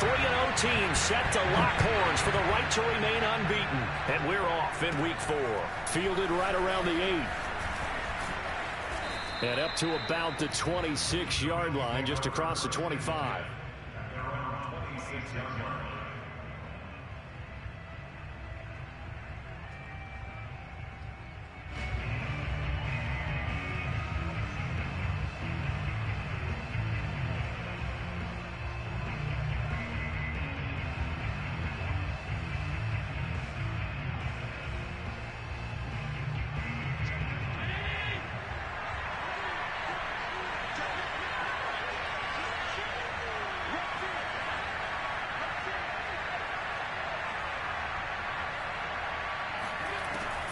3-0 team set to lock horns for the right to remain unbeaten. And we're off in week 4. Fielded right around the 8. And up to about the 26-yard line, just across the 25.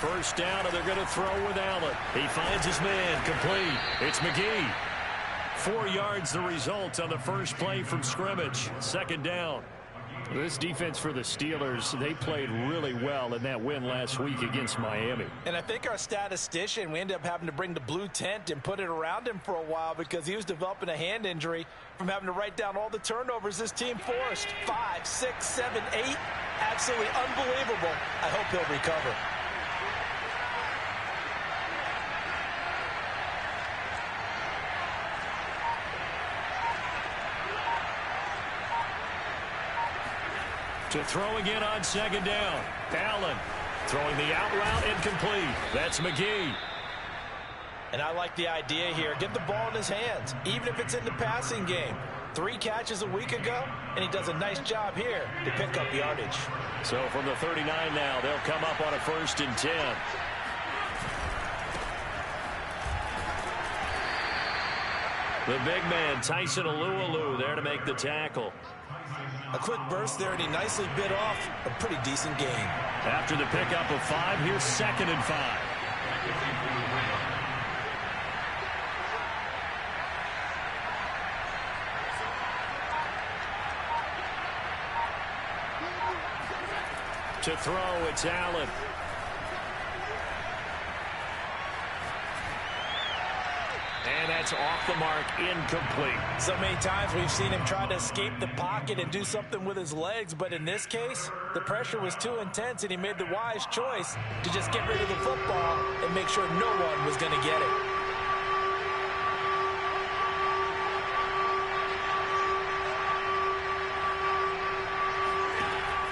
First down, and they're going to throw with Allen. He finds his man, complete. It's McGee. 4 yards the result on the first play from scrimmage. Second down. This defense for the Steelers, they played really well in that win last week against Miami. And I think our statistician, we ended up having to bring the blue tent and put it around him for a while because he was developing a hand injury from having to write down all the turnovers this team forced. 5, 6, 7, 8. Absolutely unbelievable. I hope he'll recover. To throw again on second down. Allen throwing the out route incomplete. That's McGee. And I like the idea here. Get the ball in his hands, even if it's in the passing game. 3 catches a week ago, and he does a nice job here to pick up yardage. So from the 39 now, they'll come up on a 1st and 10. The big man, Tyson Alualu, there to make the tackle. A quick burst there, and he nicely bit off a pretty decent gain. After the pickup of 5, here's 2nd and 5. To throw, it's Allen. And that's off the mark, incomplete. So many times we've seen him try to escape the pocket and do something with his legs, but in this case, the pressure was too intense, and he made the wise choice to just get rid of the football and make sure no one was going to get it.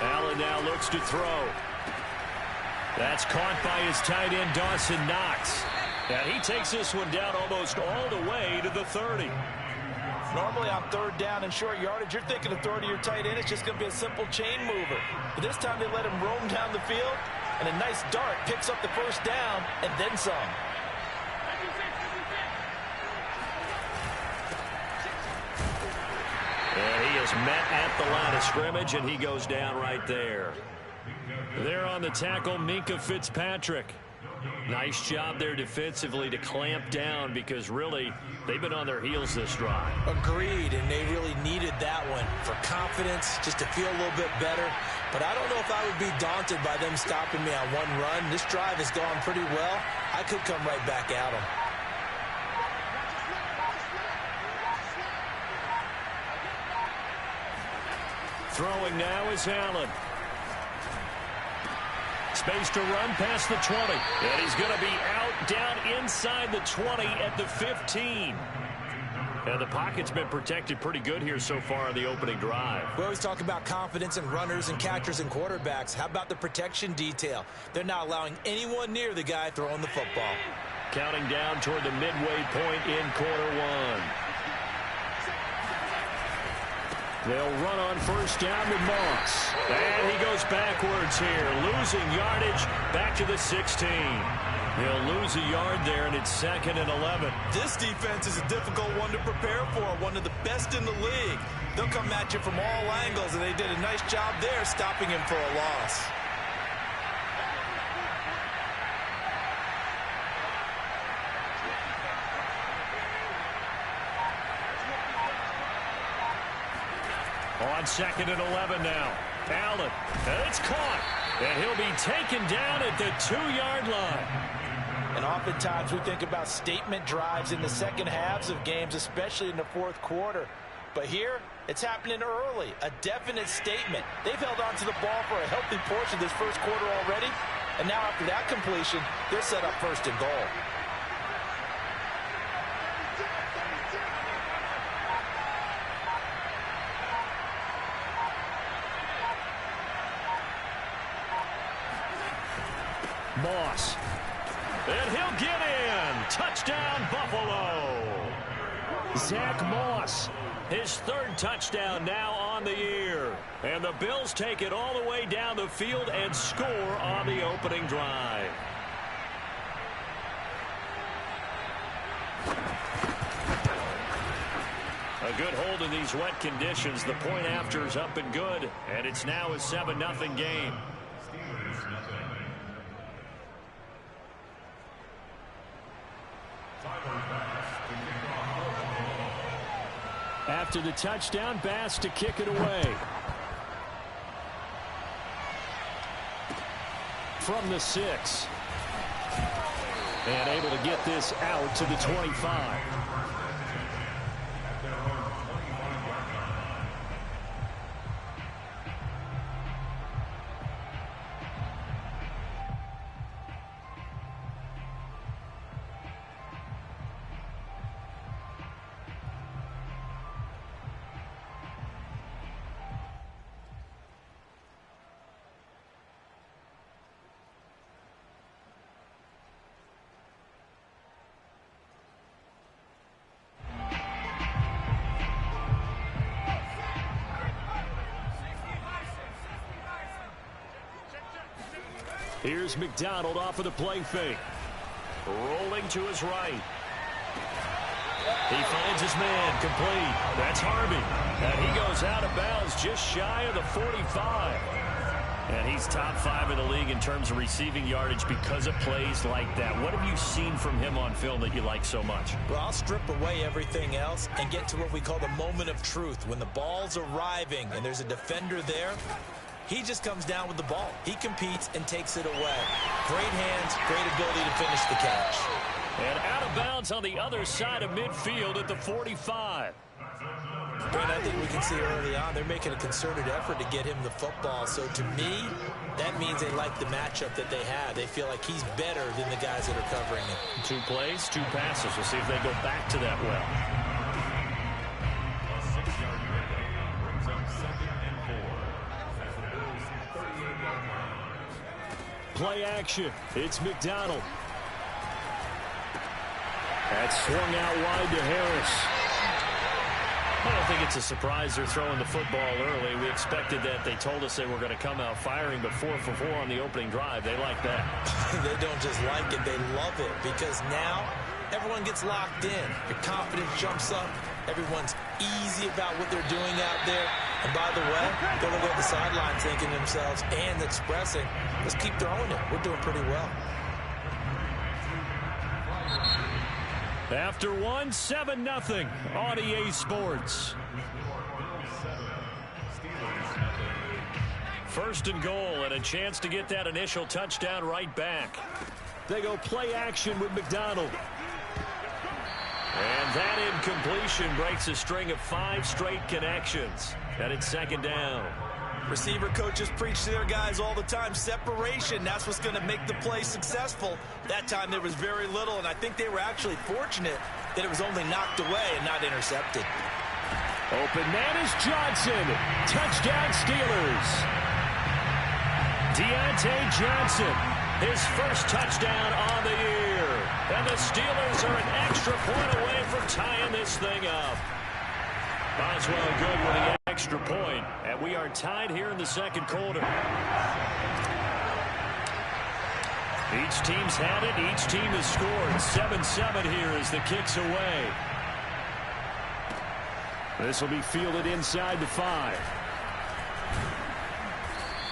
Allen now looks to throw. That's caught by his tight end, Dawson Knox. And he takes this one down almost all the way to the 30. Normally on 3rd down and short yardage, you're thinking of throwing to your tight end. It's just going to be a simple chain mover. But this time they let him roam down the field, and a nice dart picks up the 1st down and then some. And he is met at the line of scrimmage, and he goes down right there. There on the tackle, Minkah Fitzpatrick. Nice job there defensively to clamp down because really they've been on their heels this drive. Agreed, and they really needed that one for confidence, just to feel a little bit better. But I don't know if I would be daunted by them stopping me on one run. This drive has gone pretty well. I could come right back at them. Throwing now is Allen. Space to run past the 20. And he's going to be out down inside the 20 at the 15. And the pocket's been protected pretty good here so far on the opening drive. We always talk about confidence in runners and catchers and quarterbacks. How about the protection detail? They're not allowing anyone near the guy throwing the football. Counting down toward the midway point in quarter 1. They'll run on 1st down with Moss. And he goes backwards here, losing yardage back to the 16. He'll lose a yard there, and it's 2nd and 11. This defense is a difficult one to prepare for, one of the best in the league. They'll come at you from all angles, and they did a nice job there stopping him for a loss. On 2nd and 11 now. Allen, and it's caught. And he'll be taken down at the 2-yard line. And oftentimes we think about statement drives in the second halves of games, especially in the 4th quarter. But here, it's happening early. A definite statement. They've held on to the ball for a healthy portion of this first quarter already. And now after that completion, they're set up first and goal. Moss. And he'll get in. Touchdown, Buffalo. Zach Moss, his third touchdown now on the year. And the Bills take it all the way down the field and score on the opening drive. A good hold in these wet conditions. The point after is up and good. And it's now a 7-0 game. After the touchdown, Bass to kick it away. From the 6. And able to get this out to the 25. Here's McDonald off of the play fake. Rolling to his right. He finds his man complete. That's Harvey. And he goes out of bounds just shy of the 45. And he's top 5 in the league in terms of receiving yardage because of plays like that. What have you seen from him on film that you like so much? Well, I'll strip away everything else and get to what we call the moment of truth. When the ball's arriving and there's a defender there, he just comes down with the ball. He competes and takes it away. Great hands, great ability to finish the catch. And out of bounds on the other side of midfield at the 45. Brent, I think we can see early on they're making a concerted effort to get him the football. So to me, that means they like the matchup that they have. They feel like he's better than the guys that are covering him. 2 plays, 2 passes. We'll see if they go back to that well. Play action. It's McDonald. That's swung out wide to Harris. I don't think it's a surprise they're throwing the football early. We expected that. They told us they were going to come out firing, but 4 for 4 on the opening drive. They like that. They don't just like it. They love it because now everyone gets locked in. Your confidence jumps up. Everyone's easy about what they're doing out there. And by the way, they're looking at the sideline thinking to themselves and expressing, let's keep throwing it. We're doing pretty well. After 1, 7-0 on EA Sports. First and goal and a chance to get that initial touchdown right back. They go play action with McDonald. And that incompletion breaks a string of 5 straight connections. And it's second down. Receiver coaches preach to their guys all the time. Separation, that's what's going to make the play successful. That time there was very little, and I think they were actually fortunate that it was only knocked away and not intercepted. Open man is Johnson. Touchdown Steelers. Deontay Johnson, his first touchdown on the year. And the Steelers are an extra point away from tying this thing up. Boswell good with the extra point, and we are tied here in the second quarter. Each team's had it. Each team has scored. 7-7 here as the kick's away. This will be fielded inside the 5.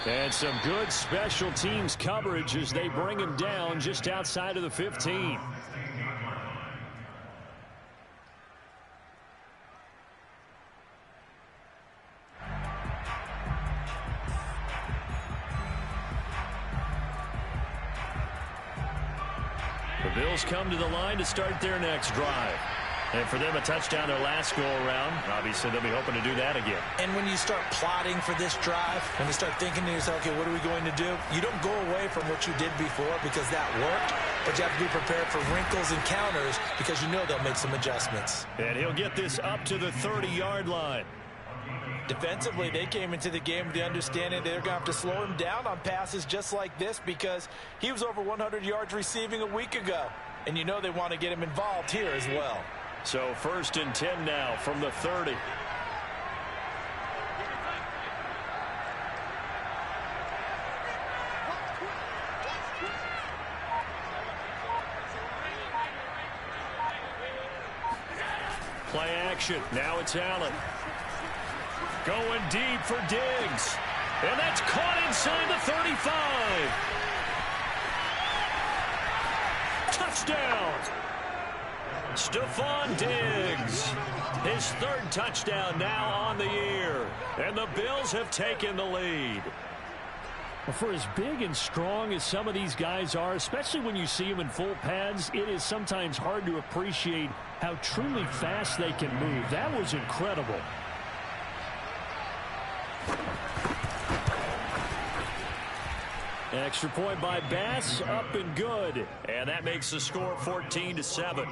And some good special teams coverage as they bring him down just outside of the 15. The Bills come to the line to start their next drive. And for them, a touchdown their last go-around. Obviously, they'll be hoping to do that again. And when you start plotting for this drive, when you start thinking to yourself, okay, what are we going to do? You don't go away from what you did before because that worked, but you have to be prepared for wrinkles and counters because you know they'll make some adjustments. And he'll get this up to the 30-yard line. Defensively, they came into the game with the understanding they're going to have to slow him down on passes just like this because he was over 100 yards receiving a week ago. And you know they want to get him involved here as well. So 1st and 10 now from the 30. Play action. Now it's Allen. Going deep for Diggs. And that's caught inside the 35. Touchdown. Stephon Diggs. His 3rd touchdown now on the year. And the Bills have taken the lead. Well, for as big and strong as some of these guys are, especially when you see them in full pads, it is sometimes hard to appreciate how truly fast they can move. That was incredible. Extra point by Bass, up and good. And that makes the score 14-7.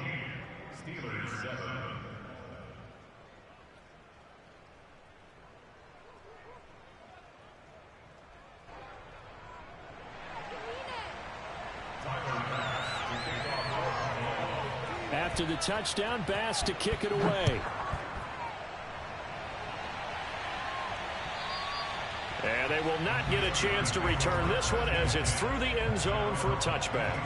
After the touchdown, Bass to kick it away. And they will not get a chance to return this one as it's through the end zone for a touchback.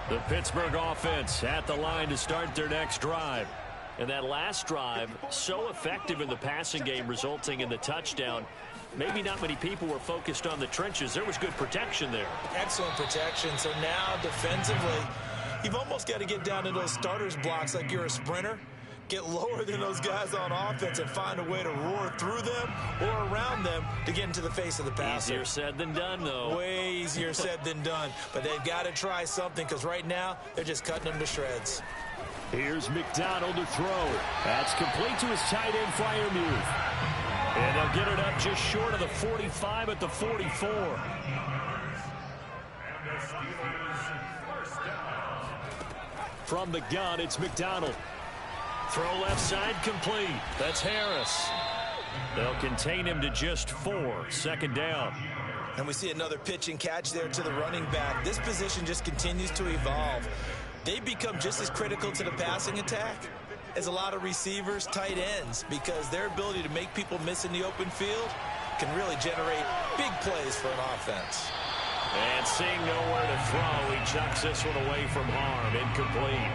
The Pittsburgh offense at the line to start their next drive. And that last drive, so effective in the passing game, resulting in the touchdown. Maybe not many people were focused on the trenches. There was good protection there. Excellent protection. So now defensively, you've almost got to get down to those starters blocks like you're a sprinter. Get lower than those guys on offense and find a way to roar through them or around them to get into the face of the passer. Easier said than done, though. Way easier said than done. But they've got to try something because right now they're just cutting them to shreds. Here's McDonald to throw. That's complete to his tight end Freiermuth. And they'll get it up just short of the 45 at the 44. From the gun, it's McDonald. Throw left side complete. That's Harris. They'll contain him to just 4. 2nd down. And we see another pitch and catch there to the running back. This position just continues to evolve. They become just as critical to the passing attack as a lot of receivers, tight ends, because their ability to make people miss in the open field can really generate big plays for an offense. And seeing nowhere to throw, he chucks this one away from harm. Incomplete.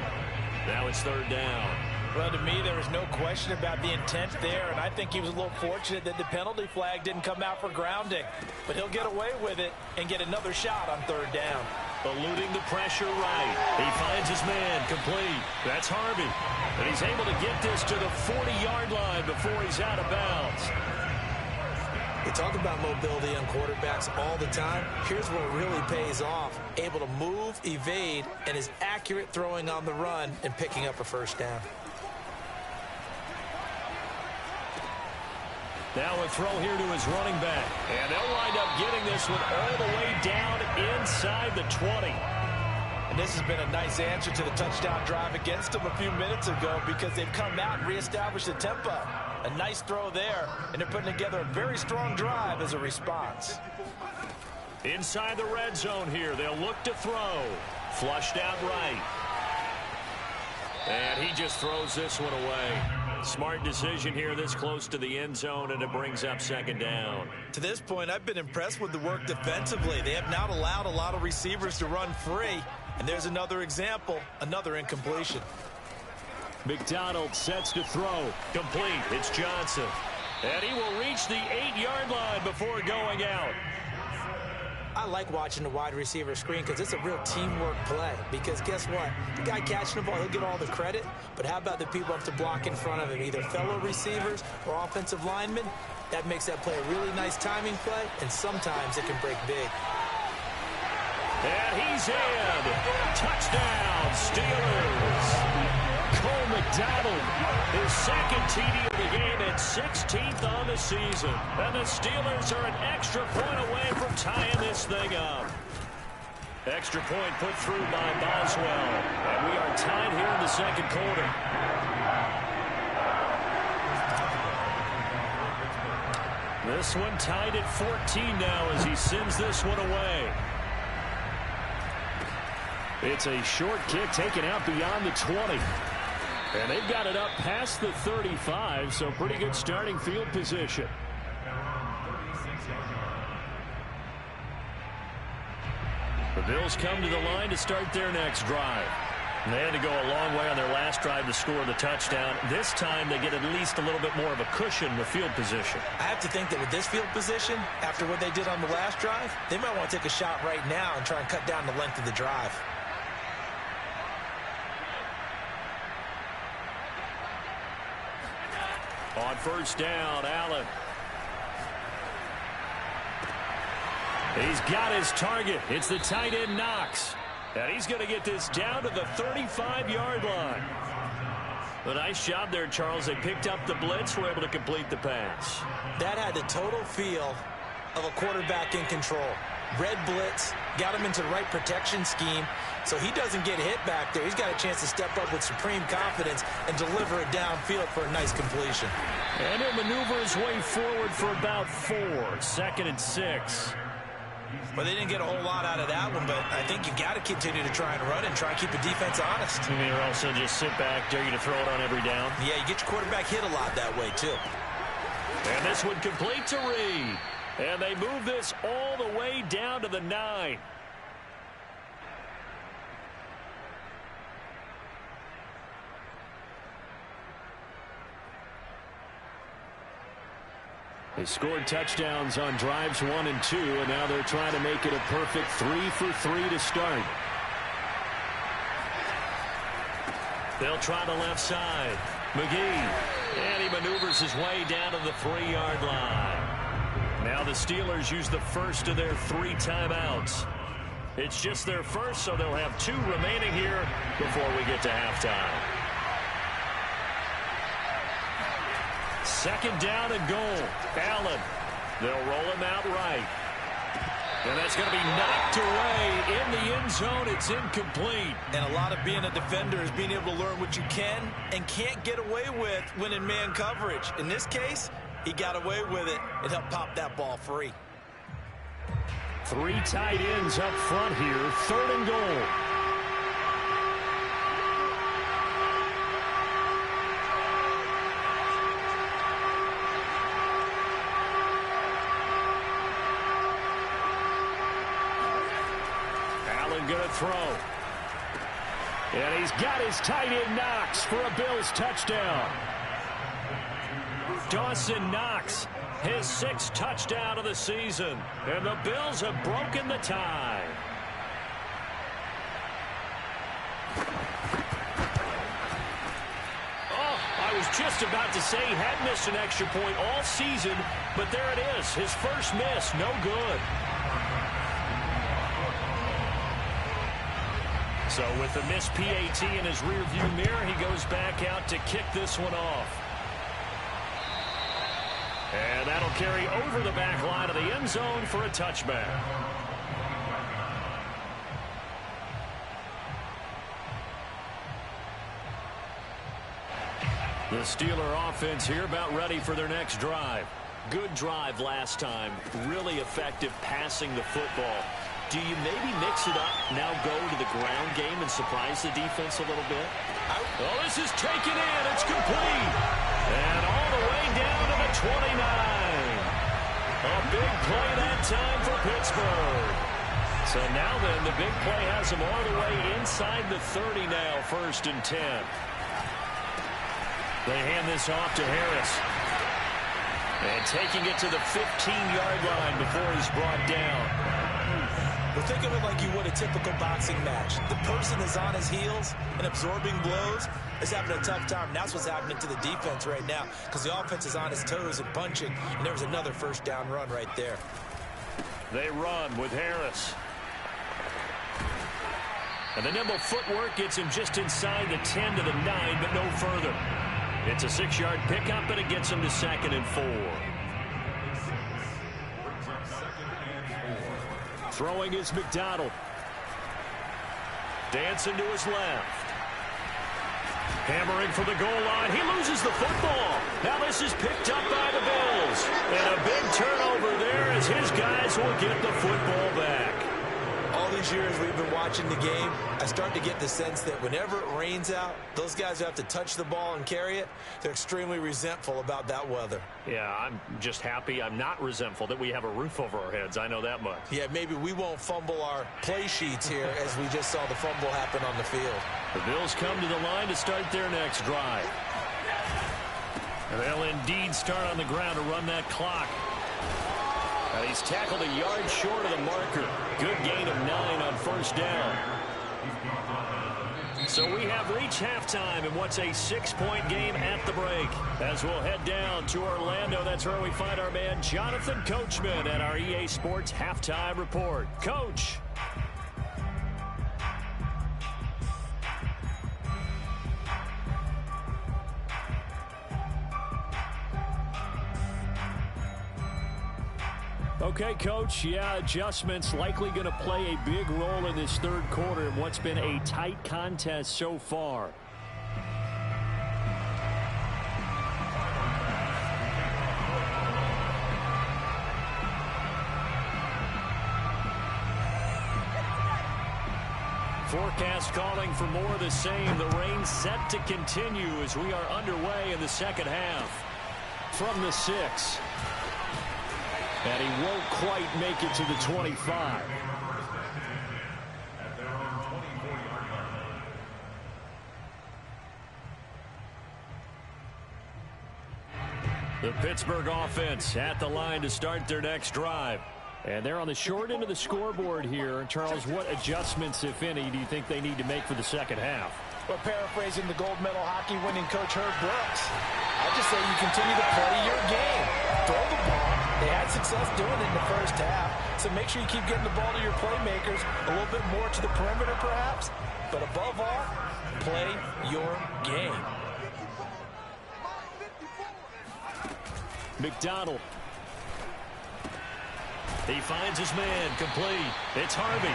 Now it's 3rd down. Well, to me, there was no question about the intent there, and I think he was a little fortunate that the penalty flag didn't come out for grounding. But he'll get away with it and get another shot on 3rd down. Eluding the pressure right. He finds his man complete. That's Harvey. And he's able to get this to the 40-yard line before he's out of bounds. They talk about mobility on quarterbacks all the time. Here's what really pays off. Able to move, evade, and is accurate throwing on the run and picking up a 1st down. Now a throw here to his running back. And they'll wind up getting this one all the way down inside the 20. And this has been a nice answer to the touchdown drive against them a few minutes ago because they've come out and reestablished the tempo. A nice throw there, and they're putting together a very strong drive as a response. Inside the red zone here, they'll look to throw. Flushed out right. And he just throws this one away. Smart decision here this close to the end zone, and it brings up 2nd down. To this point, I've been impressed with the work defensively. They have not allowed a lot of receivers to run free. And there's another example, another incompletion. McDonald sets to throw. Complete. It's Johnson. And he will reach the 8-yard line before going out. I like watching the wide receiver screen because it's a real teamwork play. Because guess what? The guy catching the ball, he'll get all the credit. But how about the people have to block in front of him, either fellow receivers or offensive linemen? That makes that play a really nice timing play, and sometimes it can break big. And he's in. Touchdown, Steelers. Cole McDonald, his second TD of the game and 16th on the season. And the Steelers are an extra point away from tying this thing up. Extra point put through by Boswell. And we are tied here in the second quarter. This one tied at 14 now as he sends this one away. It's a short kick taken out beyond the 20. And they've got it up past the 35, so pretty good starting field position. The Bills come to the line to start their next drive. They had to go a long way on their last drive to score the touchdown. This time they get at least a little bit more of a cushion with field position. I have to think that with this field position, after what they did on the last drive, they might want to take a shot right now and try and cut down the length of the drive. On first down, Allen. He's got his target. It's the tight end, Knox. And he's going to get this down to the 35-yard line. A nice job there, Charles. They picked up the blitz, were able to complete the pass. That had the total feel of a quarterback in control. Red blitz, got him into the right protection scheme, so he doesn't get hit back there. He's got a chance to step up with supreme confidence and deliver it downfield for a nice completion. And he'll maneuver his way forward for about 4. 2nd and 6. Well, they didn't get a whole lot out of that one, but I think you got to continue to try and run and try and keep the defense honest. You mean also just sit back, dare you to throw it on every down? Yeah, you get your quarterback hit a lot that way, too. And this one complete to Reed. And they move this all the way down to the 9. They scored touchdowns on drives 1 and 2, and now they're trying to make it a perfect 3 for 3 to start. They'll try the left side. McGee. And he maneuvers his way down to the 3-yard line. Now the Steelers use the first of their 3 timeouts. It's just their first, so they'll have 2 remaining here before we get to halftime. 2nd down and goal. Allen. They'll roll him out right. And that's going to be knocked away in the end zone. It's incomplete. And a lot of being a defender is being able to learn what you can and can't get away with when in man coverage. In this case, he got away with it and helped pop that ball free. 3 tight ends up front here. 3rd and goal. Allen going to throw. And he's got his tight end Knox for a Bills touchdown. Dawson Knox, his 6th touchdown of the season. And the Bills have broken the tie. Oh, I was just about to say he had missed an extra point all season, but there it is. His first miss, no good. So with the missed PAT in his rearview mirror, he goes back out to kick this one off. And that'll carry over the back line of the end zone for a touchback. The Steeler offense here about ready for their next drive. Good drive last time. Really effective passing the football. Do you maybe mix it up, now go to the ground game and surprise the defense a little bit? Well, this is taken in. It's complete. And all the way down to the 29. A big play that time for Pittsburgh. So now then, the big play has them all the way inside the 30 now, 1st and 10. They hand this off to Harris. And taking it to the 15-yard line before he's brought down. Well, think of it like you would a typical boxing match. The person is on his heels and absorbing blows is having a tough time. And that's what's happening to the defense right now because the offense is on his toes and punching. And there was another 1st down run right there. They run with Harris. And the nimble footwork gets him just inside the 10 to the 9, but no further. It's a 6-yard pickup, and it gets him to 2nd and 4. Throwing is McDonald. Dancing to his left. Hammering for the goal line. He loses the football. Now this is picked up by the Bills. And a big turnover there as his guys will get the football back. All these years we've been watching the game, I start to get the sense that whenever it rains out, those guys who have to touch the ball and carry it, they're extremely resentful about that weather. Yeah, I'm just happy I'm not resentful that we have a roof over our heads. I know that much. Yeah, maybe we won't fumble our play sheets here as we just saw the fumble happen on the field. The Bills come to the line to start their next drive. And they'll indeed start on the ground to run that clock. And he's tackled a yard short of the marker. Good gain of 9 on first down. So we have reached halftime in what's a 6-point game at the break. As we'll head down to Orlando, that's where we find our man Jonathan Coachman at our EA Sports Halftime Report. Coach. Okay, Coach, yeah, adjustments likely going to play a big role in this third quarter in what's been a tight contest so far. Forecast calling for more of the same. The rain set to continue as we are underway in the second half. From the 6. And he won't quite make it to the 25. The Pittsburgh offense at the line to start their next drive. And they're on the short end of the scoreboard here. Charles, what adjustments, if any, do you think they need to make for the second half? Well, paraphrasing the gold medal hockey winning coach Herb Brooks, I just say you continue to play your game. Throw the ball. They had success doing it in the first half, so make sure you keep getting the ball to your playmakers, a little bit more to the perimeter perhaps, but above all, play your game. McDonald. He finds his man, complete. It's Harvey.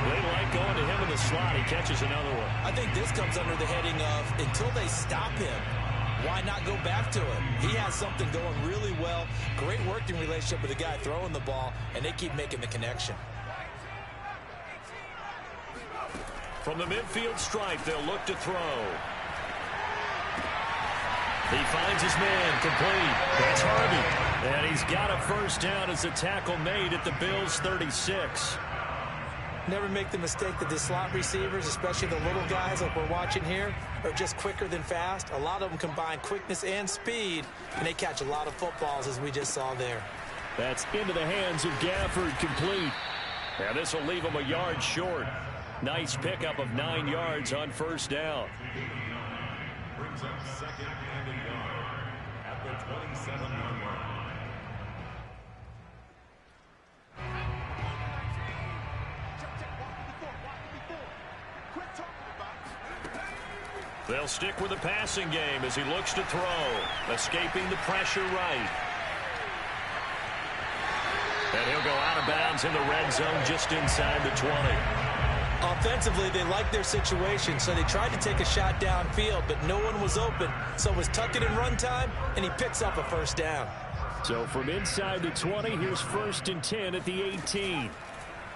They like going to him in the slot. He catches another one. I think this comes under the heading of until they stop him, why not go back to it? He has something going really well. Great working relationship with the guy throwing the ball, and they keep making the connection. From the midfield stripe, they'll look to throw. He finds his man, complete. That's Harvey. And he's got a first down as a tackle made at the Bills' 36. Never make the mistake that the slot receivers, especially the little guys like we're watching here, are just quicker than fast. A lot of them combine quickness and speed, and they catch a lot of footballs, as we just saw there. That's into the hands of Gafford, complete. And this will leave him a yard short. Nice pickup of 9 yards on first down. Brings up 2nd and a yard at the 27-yard line. They'll stick with the passing game as he looks to throw. Escaping the pressure right. And he'll go out of bounds in the red zone just inside the 20. Offensively, they like their situation, so they tried to take a shot downfield, but no one was open. So it was tuck it in run time, and he picks up a first down. So from inside the 20, here's 1st and 10 at the 18.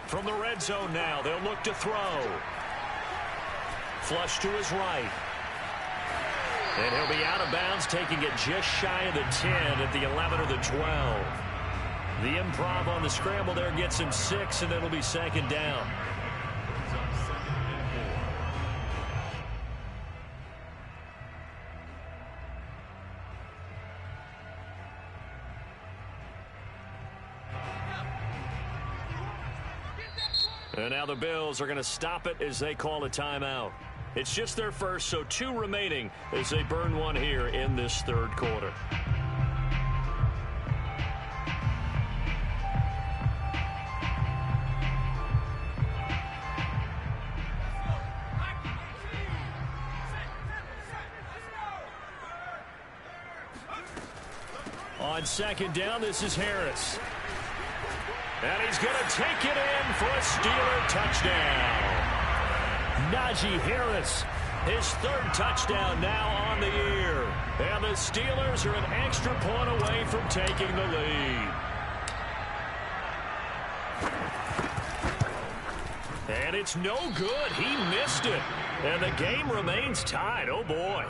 From the red zone now, they'll look to throw. Flush to his right. And he'll be out of bounds, taking it just shy of the 10 at the 11 or the 12. The improv on the scramble there gets him 6, and it'll be 2nd down. And now the Bills are going to stop it as they call a timeout. It's just their first, so 2 remaining as they burn one here in this third quarter. On second down, this is Harris. And he's going to take it in for a Steeler touchdown. Najee Harris, his third touchdown now on the year. And the Steelers are an extra point away from taking the lead. And it's no good. He missed it. And the game remains tied. Oh, boy.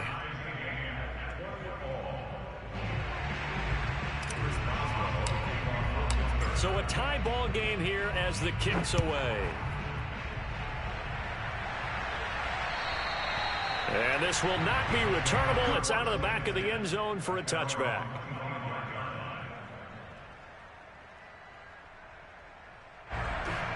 So a tie ball game here as the kick's away. And this will not be returnable. It's out of the back of the end zone for a touchback.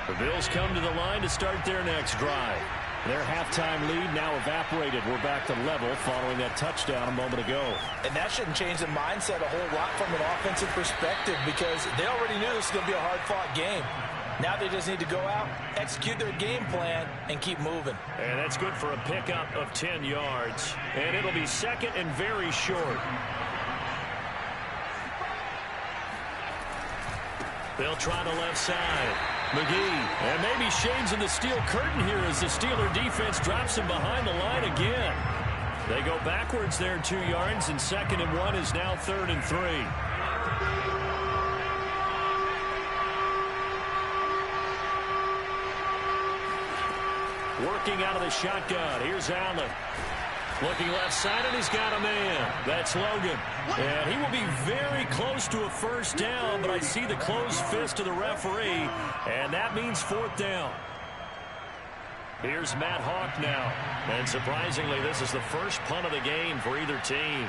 The Bills come to the line to start their next drive. Their halftime lead now evaporated. We're back to level following that touchdown a moment ago. And that shouldn't change the mindset a whole lot from an offensive perspective because they already knew this was going to be a hard-fought game. Now they just need to go out, execute their game plan, and keep moving. And that's good for a pickup of 10 yards. And it'll be second and very short. They'll try the left side. McGee, and maybe shades in the steel curtain here as the Steeler defense drops him behind the line again. They go backwards there 2 yards, and 2nd and 1 is now 3rd and 3. Working out of the shotgun. Here's Allen. Looking left side, and he's got a man. That's Logan. And he will be very close to a first down, but I see the closed fist of the referee, and that means 4th down. Here's Matt Hawk now. And surprisingly, this is the first punt of the game for either team.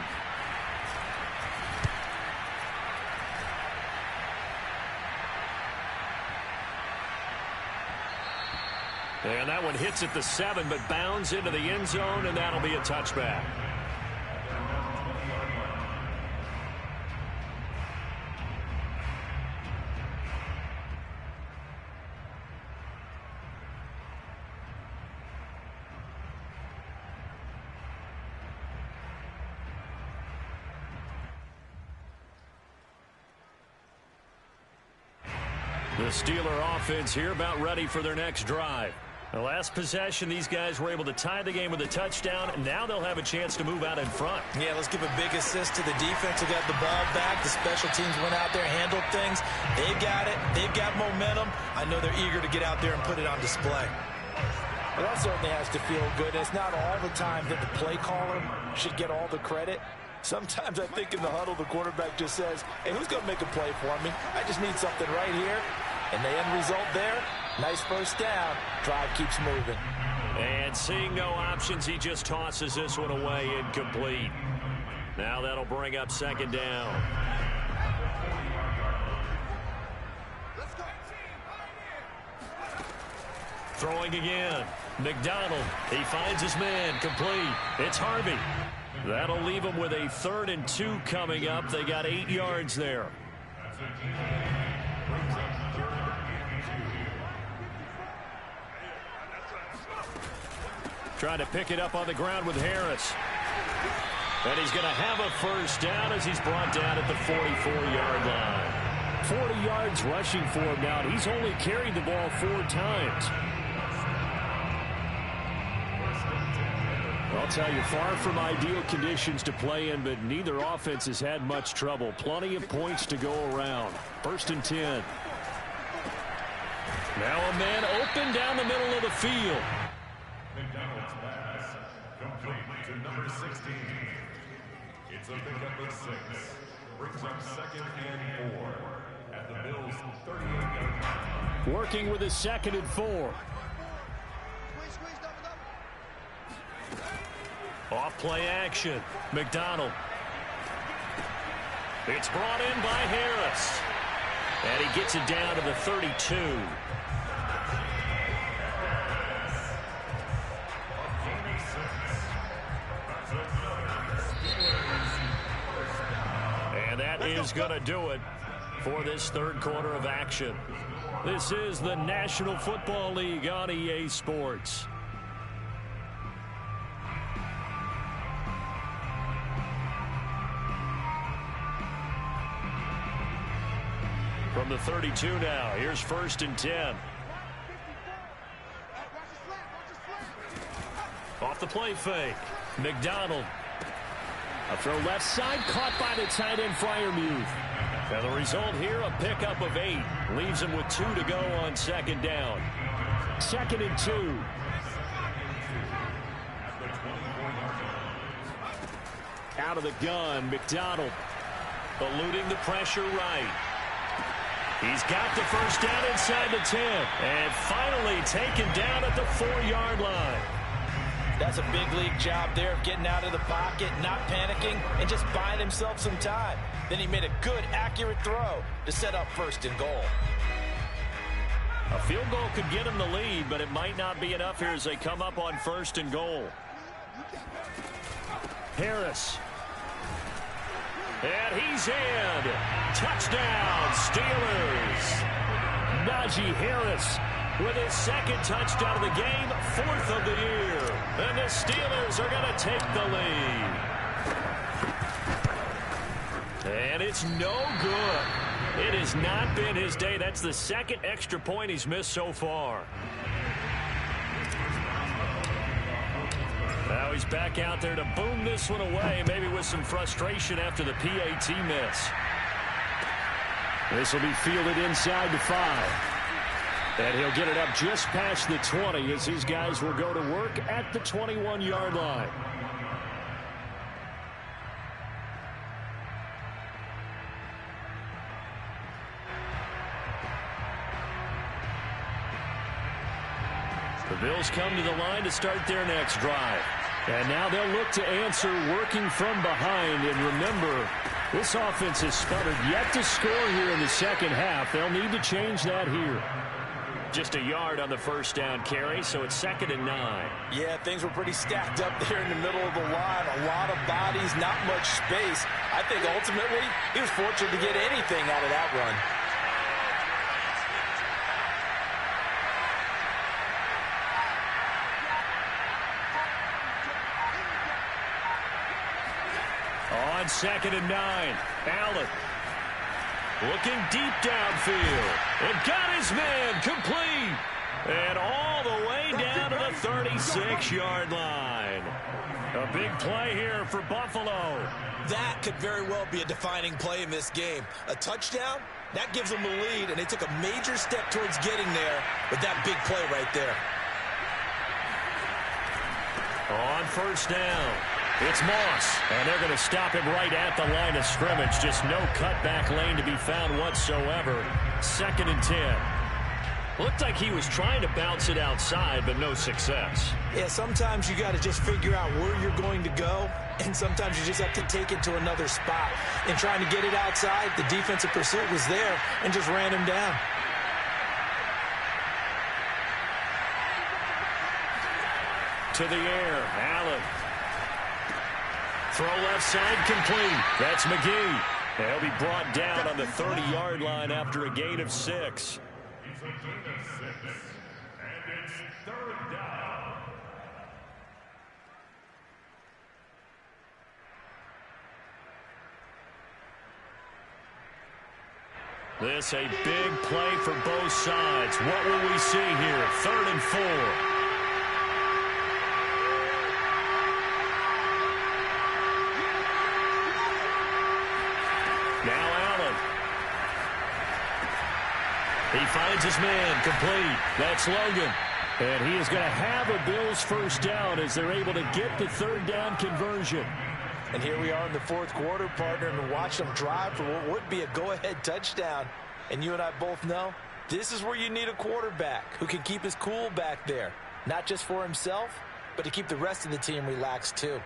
And that one hits at the 7, but bounds into the end zone, and that'll be a touchback. The Steeler offense here about ready for their next drive. The last possession, these guys were able to tie the game with a touchdown, and now they'll have a chance to move out in front. Yeah, let's give a big assist to the defense who got the ball back. The special teams went out there, handled things. They've got it. They've got momentum. I know they're eager to get out there and put it on display. Well, that certainly has to feel good. It's not all the time that the play caller should get all the credit. Sometimes I think in the huddle, the quarterback just says, hey, who's going to make a play for me? I just need something right here. And the end result there, nice first down. Drive keeps moving. And seeing no options, he just tosses this one away, incomplete. Now that'll bring up 2nd down. Throwing again. McDonald, he finds his man, complete. It's Harvey. That'll leave him with a 3rd and 2 coming up. They got 8 yards there. Trying to pick it up on the ground with Harris. And he's going to have a first down as he's brought down at the 44-yard line. 40 yards rushing for him now. He's only carried the ball 4 times. I'll tell you, far from ideal conditions to play in, but neither offense has had much trouble. Plenty of points to go around. 1st and 10. Now a man open down the middle of the field. McDonald's pass complete to number 16. It's a pickup of 6. Brings up 2nd and 4 at the Bills' 38-yard line. Working with his 2nd and 4. Off play action. McDonald. It's brought in by Harris. And he gets it down to the 32. And that is going to do it for this 3rd quarter of action. This is the National Football League on EA Sports. From the 32 now, here's 1st and 10. Off the play fake, McDonald. A throw left side, caught by the tight end Freiermuth. And the result here, a pickup of 8. Leaves him with 2 to go on 2nd down. 2nd and 2. Out of the gun, McDonald. Eluding the pressure right. He's got the 1st down inside the 10. And finally taken down at the 4-yard line. That's a big league job there of getting out of the pocket, not panicking, and just buying himself some time. Then he made a good, accurate throw to set up 1st and goal. A field goal could get him the lead, but it might not be enough here as they come up on 1st and goal. Harris. And he's in. Touchdown, Steelers. Najee Harris with his 2nd touchdown of the game, 4th of the year. And the Steelers are going to take the lead. And it's no good. It has not been his day. That's the 2nd extra point he's missed so far. Now he's back out there to boom this one away, maybe with some frustration after the PAT miss. This will be fielded inside the 5. And he'll get it up just past the 20 as his guys will go to work at the 21-yard line. The Bills come to the line to start their next drive. And now they'll look to answer working from behind. And remember, this offense has sputtered yet to score here in the 2nd half. They'll need to change that here. Just a yard on the 1st down carry, so it's 2nd and 9. Yeah, things were pretty stacked up there in the middle of the line. A lot of bodies, not much space. I think ultimately he was fortunate to get anything out of that run. On 2nd and 9, Allen. Looking deep downfield. And got his man complete. And all the way down to the 36-yard line. A big play here for Buffalo. That could very well be a defining play in this game. A touchdown, that gives them the lead, and they took a major step towards getting there with that big play right there. On 1st down, it's Moss, and they're going to stop him right at the line of scrimmage. Just no cutback lane to be found whatsoever. 2nd and 10. Looked like he was trying to bounce it outside, but no success. Yeah, sometimes you got to just figure out where you're going to go, and sometimes you just have to take it to another spot. And trying to get it outside, the defensive pursuit was there and just ran him down. To the air, Allen. Throw left side complete. That's McGee. He'll be brought down on the 30-yard line after a gain of 6. It's a gain of 6, and it's 3rd down. This a big play for both sides. What will we see here? 3rd and 4. He finds his man complete. That's Logan. And he is going to have a Bills 1st down as they're able to get the 3rd down conversion. And here we are in the 4th quarter, partner, and watch them drive for what would be a go-ahead touchdown. And you and I both know this is where you need a quarterback who can keep his cool back there. Not just for himself, but to keep the rest of the team relaxed too.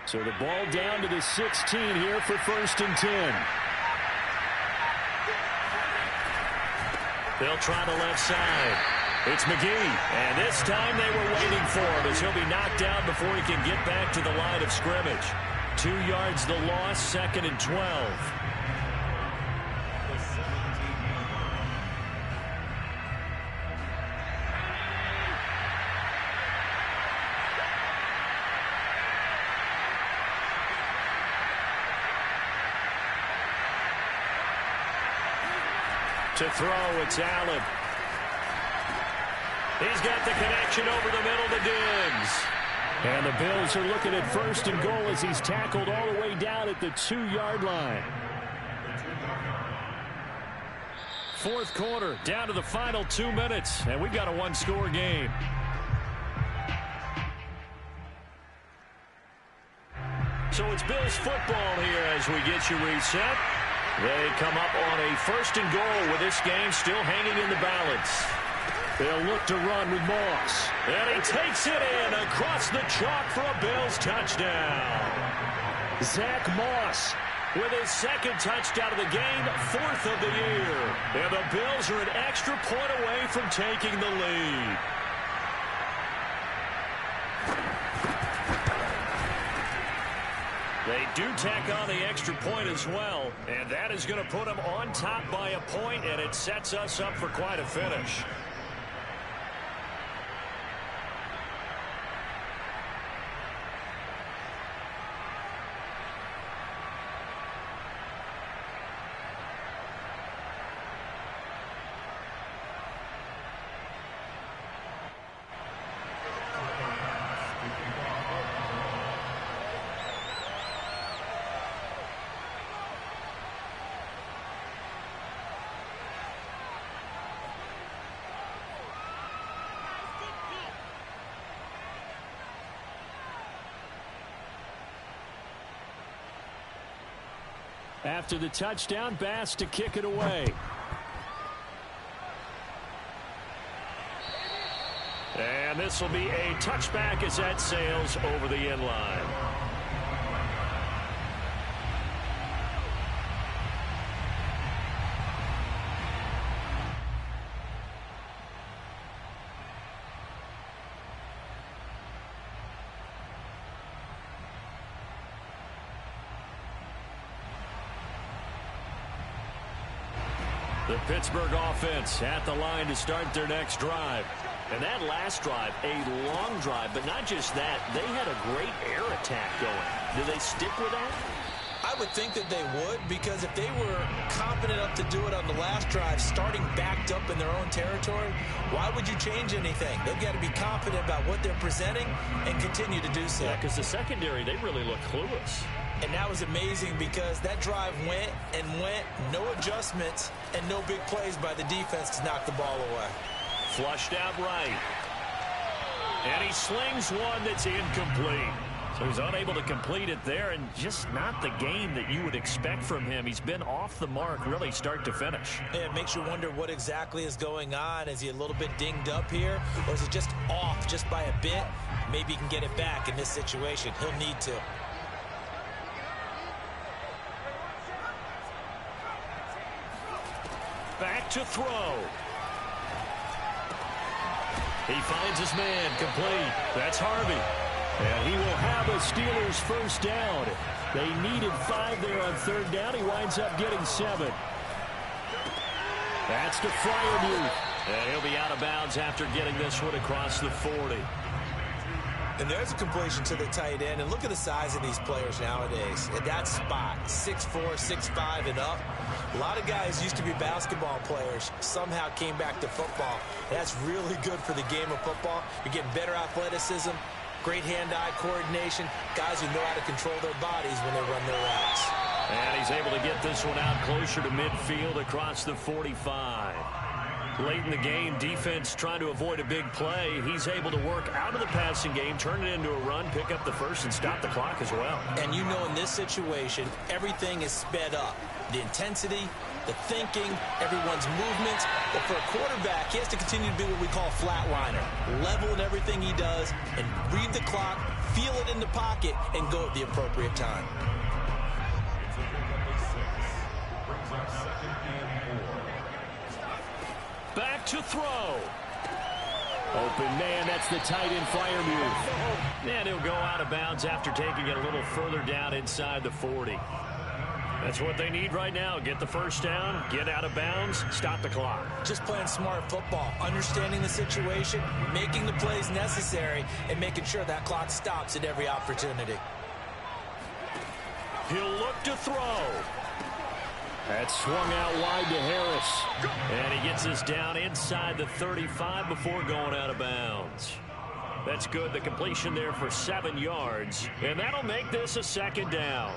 So the ball down to the 16 here for 1st and 10. They'll try the left side. It's McGee. And this time they were waiting for him as he'll be knocked down before he can get back to the line of scrimmage. 2 yards the loss, 2nd and 12. To throw, it's Allen. He's got the connection over the middle to Diggs. And the Bills are looking at 1st and goal as he's tackled all the way down at the 2-yard line. 4th quarter, down to the final 2 minutes, and we've got a 1-score game. So it's Bills football here as we get you reset. They come up on a 1st and goal with this game still hanging in the balance. They'll look to run with Moss. And he takes it in across the chalk for a Bills touchdown. Zach Moss with his 2nd touchdown of the game, 4th of the year. And the Bills are an extra point away from taking the lead. They do tack on the extra point as well, and that is going to put them on top by a point, and it sets us up for quite a finish. After the touchdown, Bass to kick it away. And this will be a touchback as that sails over the end line. The Pittsburgh offense at the line to start their next drive. And that last drive, a long drive, but not just that. They had a great air attack going. Do they stick with that? I would think that they would, because if they were confident enough to do it on the last drive, starting backed up in their own territory, why would you change anything? They've got to be confident about what they're presenting and continue to do so. Yeah, because the secondary, they really look clueless. And that was amazing because that drive went and went, no adjustments, and no big plays by the defense to knock the ball away. Flushed out right. And he slings one that's incomplete. So he's unable to complete it there, and just not the game that you would expect from him. He's been off the mark really start to finish. Yeah, it makes you wonder what exactly is going on. Is he a little bit dinged up here, or is it just off just by a bit? Maybe he can get it back in this situation. He'll need to. Back to throw. He finds his man complete. That's Harvey. And he will have a Steelers first down. They needed 5 there on 3rd down. He winds up getting 7. That's to Freiermuth. And he'll be out of bounds after getting this one across the 40. And there's a completion to the tight end. And look at the size of these players nowadays. At that spot, 6'4", 6'5", and up. A lot of guys used to be basketball players, somehow came back to football. That's really good for the game of football. You're getting better athleticism, great hand-eye coordination, guys who know how to control their bodies when they run their routes. And he's able to get this one out closer to midfield across the 45. Late in the game, defense trying to avoid a big play. He's able to work out of the passing game, turn it into a run, pick up the first, and stop the clock as well. And you know in this situation, everything is sped up. The intensity, the thinking, everyone's movements. But for a quarterback, he has to continue to be what we call a flatliner. Level in everything he does and read the clock, feel it in the pocket, and go at the appropriate time. Back to throw. Open man, that's the tight end Freiermuth. And he'll go out of bounds after taking it a little further down inside the 40. That's what they need right now. Get the first down, get out of bounds, stop the clock. Just playing smart football, understanding the situation, making the plays necessary, and making sure that clock stops at every opportunity. He'll look to throw. That's swung out wide to Harris. And he gets us down inside the 35 before going out of bounds. That's good. The completion there for 7 yards. And that'll make this a second down.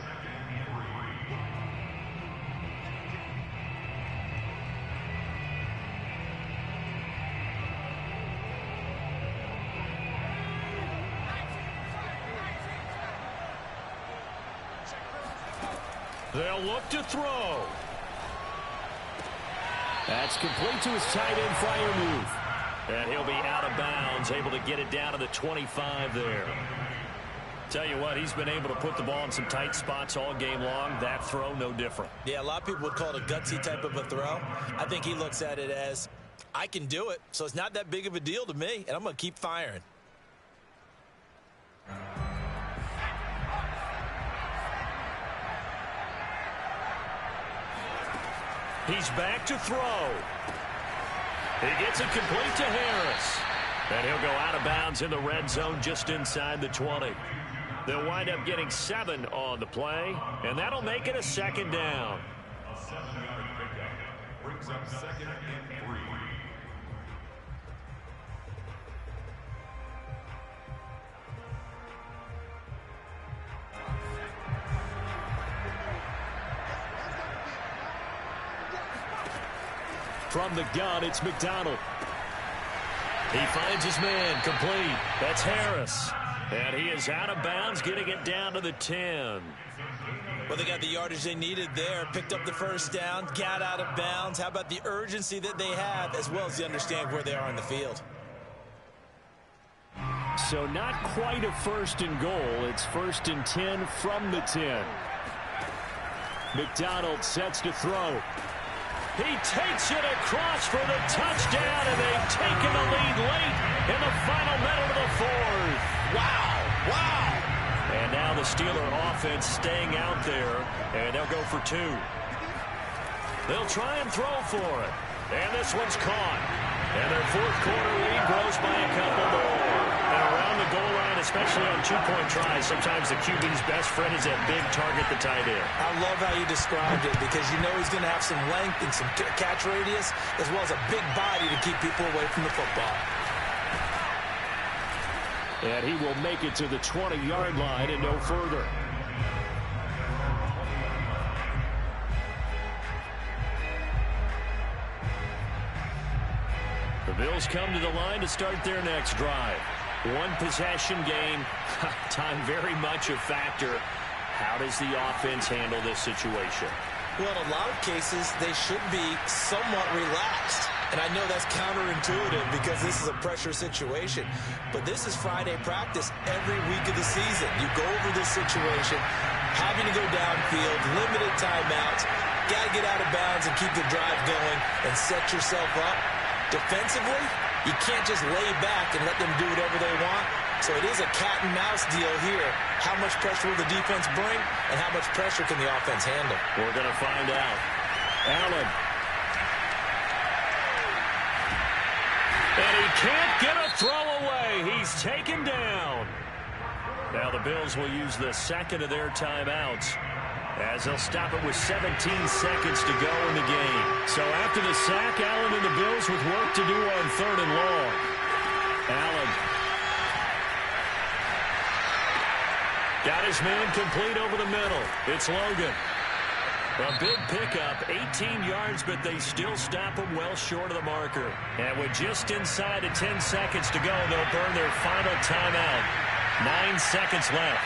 They'll look to throw. That's complete to his tight end Freiermuth. And he'll be out of bounds, able to get it down to the 25 there. Tell you what, he's been able to put the ball in some tight spots all game long. That throw, no different. Yeah, a lot of people would call it a gutsy type of a throw. I think he looks at it as, I can do it, so it's not that big of a deal to me, and I'm going to keep firing. He's back to throw. He gets it complete to Harris. And he'll go out of bounds in the red zone just inside the 20. They'll wind up getting 7 on the play, and that'll make it a second down. A 7-yard pickup brings up second and 3. From the gun, it's McDonald. He finds his man complete. That's Harris. And he is out of bounds, getting it down to the 10. Well, they got the yardage they needed there, picked up the first down, got out of bounds. How about the urgency that they have, as well as the understand where they are in the field? So not quite a first and goal. It's 1st and 10 from the 10. McDonald sets to throw. He takes it across for the touchdown, and they've taken the lead late in the final minute of the 4th. Wow, wow. And now the Steeler offense staying out there, and they'll go for 2. They'll try and throw for it. And this one's caught. And their 4th quarter lead grows by a couple more. And around the goal line, especially on 2-point tries, sometimes the QB's best friend is that big target, the tight end. I love how you described it, because you know he's going to have some length and some catch radius, as well as a big body to keep people away from the football. And he will make it to the 20-yard line and no further. The Bills come to the line to start their next drive. 1 possession game. Time very much a factor. How does the offense handle this situation? Well, in a lot of cases, they should be somewhat relaxed. And I know that's counterintuitive because this is a pressure situation. But this is Friday practice every week of the season. You go over this situation, having to go downfield, limited timeouts, got to get out of bounds and keep the drive going and set yourself up. Defensively, you can't just lay back and let them do whatever they want. So it is a cat-and-mouse deal here. How much pressure will the defense bring, and how much pressure can the offense handle? We're going to find out. Allen. And he can't get a throw away. He's taken down. Now the Bills will use the second of their timeouts, as they'll stop it with 17 seconds to go in the game. So after the sack, Allen and the Bills with work to do on 3rd and long. Allen got his man complete over the middle. It's Logan. A big pickup, 18 yards, but they still stop him well short of the marker. And with just inside of 10 seconds to go, they'll burn their final timeout. 9 seconds left.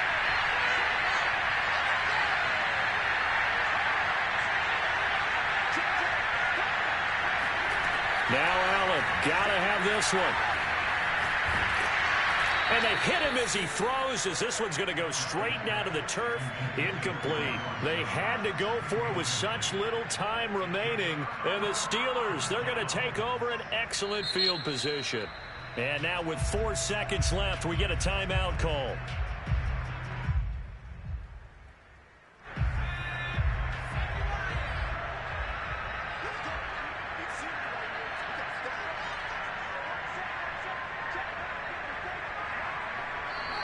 Now Allen, gotta have this one. And they hit him as he throws, as this one's going to go straight down to the turf. Incomplete. They had to go for it with such little time remaining. And the Steelers, they're going to take over an excellent field position. And now with 4 seconds left, we get a timeout call.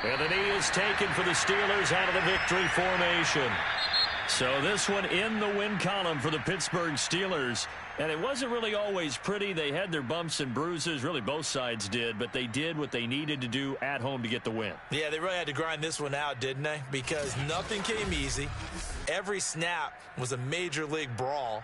And the knee is taken for the Steelers out of the victory formation. So this one in the win column for the Pittsburgh Steelers. And it wasn't really always pretty. They had their bumps and bruises. Really, both sides did. But they did what they needed to do at home to get the win. Yeah, they really had to grind this one out, didn't they? Because nothing came easy. Every snap was a major league brawl.